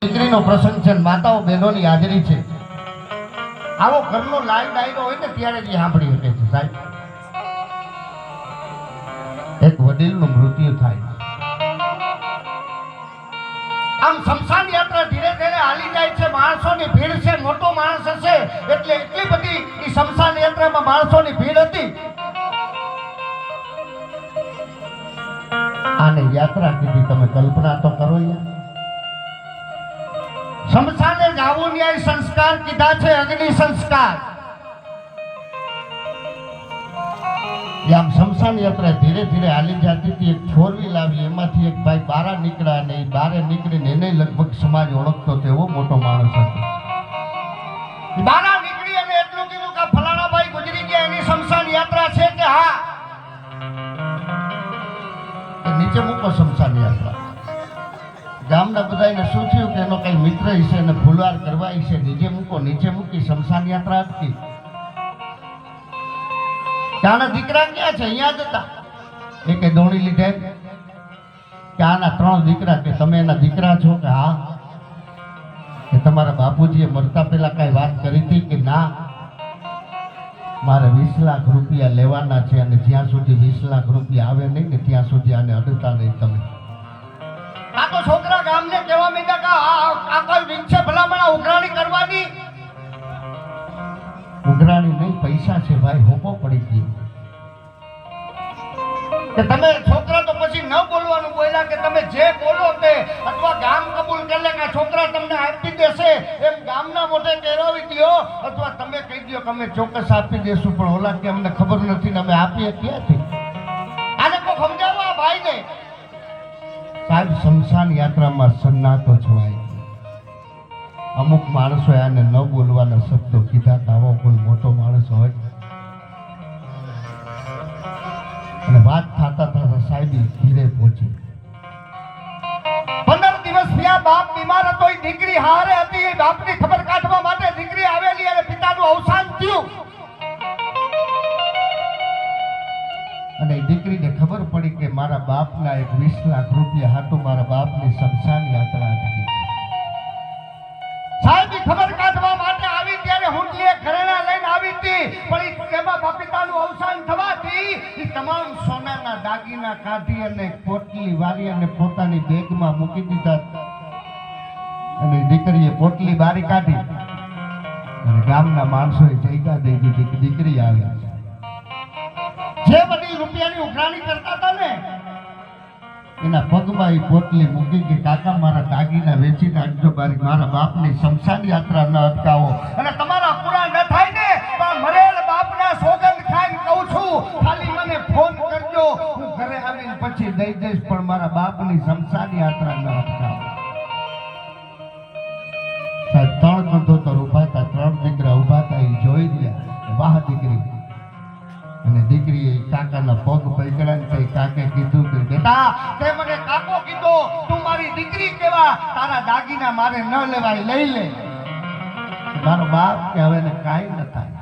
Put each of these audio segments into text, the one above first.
દીકરીનો પ્રસંગ છે, માતાઓ બહેનોની હાજરી છે. આવો ઘરનો લાઈવ ડાયરો હોય ને ત્યારે જ સાંભળી શકે છે. સાહેબ, એક વડીલનું મૃત્યુ થાય, આમ શમશાન યાત્રા ધીરે ધીરે હાલી જાય છે. માણસોની ભીડ છે, મોટો માણસ હશે એટલે એટલી બધી એ શમશાન યાત્રામાં માણસોની ભીડ હતી. આને યાત્રા કીધી. તમે કલ્પના તો કરો યાર, શમશાને જાવું ન્યાય સંસ્કાર કીધા છે, અગ્નિ સંસ્કાર. આમ શમશાન યાત્રા ધીરે ધીરે હાલી જતી હતી. એક ફોર વ્હીલ આવી, એમાંથી એક ભાઈ બારા નીકળ્યા ને બારે નીકળીને એને લગભગ સમાજ ઓળખતો તેવો મોટો માણસ હતો. બારા નીકળી અને એટલું કીધું કે ફલાણા ભાઈ ગુજરી ગયા, એની શમશાન યાત્રા છે કે હા. નીચે મૂકો શમશાન યાત્રા. ગામના બધાને શું થયું કે એનો કઈ મિત્ર હશે એને ફુલવાર કરવા હશે, નીચે મૂકો. નીચે મૂકી શમશાન યાત્રા અટકી. આના દીકરા ક્યાં છે? અહીંયા જ હતા. એકે દોણી લીધે કે આના 3 દીકરા. કે તમે એના દીકરા છો? કે હા. કે તમારા બાપુજીએ મરતા પહેલા કઈ વાત કરી હતી? કે ના, મારે 20 લાખ રૂપિયા લેવાના છે અને જ્યાં સુધી 20 લાખ રૂપિયા આવે નહીં ને ત્યાં સુધી આને અડતા નહીં તમે. આ તો છોકરા ગામને કહેવા માંડ્યા કે આ કોઈ રીત છે ભલામણા ઉઘરાણી કરવાની? ઉઘરાણી નહીં, પૈસા છે ભાઈ. હોપો પડી ગઈ કે તમે છોકરા તો પછી ન બોલવાનું બોલ્યા કે તમે જે બોલો તે, અથવા ગામ કબૂલ કરી લે કે છોકરા તમને આપી દેશે એમ ગામના મોઢે કહેવાવી દો, અથવા તમે કહી દો કે અમે ચોક્કસ આપી દેશું. પણ ઓલા કે અમને ખબર નથી ને અમે આપીએ ક્યાંથી? આને કોઈ સમજાવો આ ભાઈને. સાહેબ, શમશાન યાત્રામાં સન્નાટો છવાય. અમુક માણસો આને ન બોલવાના શબ્દો કીધા કે આવો કોઈ મોટો માણસ હોય. અને વાત થતા થતા સાહેબ ઘીરે પહોંચી. 15 દિવસ થયા. બાપ બીમાર હતો, એ દીકરી હારે હતી. એ બાપની ખબર કાઢવા માટે દીકરી આવેલી અને પિતાનું અવસાન થયું. અને એ દીકરીને ખબર પડી કે મારા બાપના એક 20 લાખ રૂપિયા હાટું મારા બાપની શમશાન યાત્રા હતી. સાહેબ ખબર કાઢવા માટે આવી ત્યારે હુંડલીએ ઘરેણા લઈને આવી હતી. પણ એમાં બાપિતાનું અવસાન થવાથી એ તમામ સોનાના દાગીના કાઢી અને પોટલી વારી અને પોતાની બેગમાં મૂકી દીધા. અને દીકરીએ પોટલી બારી કાઢી અને ગામના માણસોએ જગ્યા દઈ દીધી કે દીકરી આવી. જે બધી રૂપિયાની ઉઘરાણી કરતા હતા ને એના પગમાં એ પોટલી મૂકી કે કાકા મારા દાગીના વેચી નાખજો, મારા બાપની શમશાન યાત્રા ન અટકાવો. અને તમારા પૂરા ન થાય ને પણ મરેલ બાપના સોગંદ ખાઈને કહું છું, ખાલી મને ફોન કરજો, હું ઘરે આવીને પછી દઈ દઈશ, પણ મારા બાપની શમશાન યાત્રા ન અટકાવો. સાહેબ 3 કંઠોતર ઉભા હતા, 3 દીકરા ઉભા હતા. એ જોઈ ગયા, વાહ દીકરી. અને દીકરીએ કાકાના પગ પકડ્યા ને કાકે કીધું કે બેટા તે મને કાકો કીધો, તું મારી દીકરી કેવા, તારા દાગીના મારે ન લેવાય, લઈ લે. મારો બાપ કે હવે ને કાંઈ ન થાય.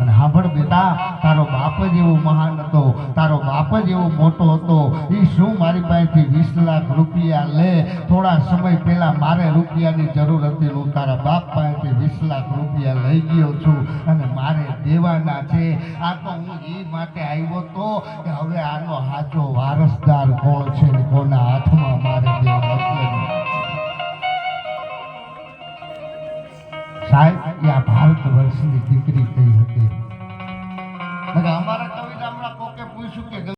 અને સાંભળ બેટા, તારો બાપ જ એવો મહાન હતો, તારો બાપ જ એવો મોટો હતો. એ શું મારી પાસેથી 20 લાખ રૂપિયા લે? થોડા સમય પહેલા મારે રૂપિયાની જરૂર હતી, હું તારા બાપ પાસેથી 20 લાખ રૂપિયા લઈ ગયો છું અને મારે દેવાના છે. આ તો હું એ માટે આવ્યો તો કે હવે આનો સાચો વારસદાર કોણ છે ને કોના હાથમાં મારે દેવા. સાહેબ, આ ભારત વર્ષની દીકરી કઈ હતી.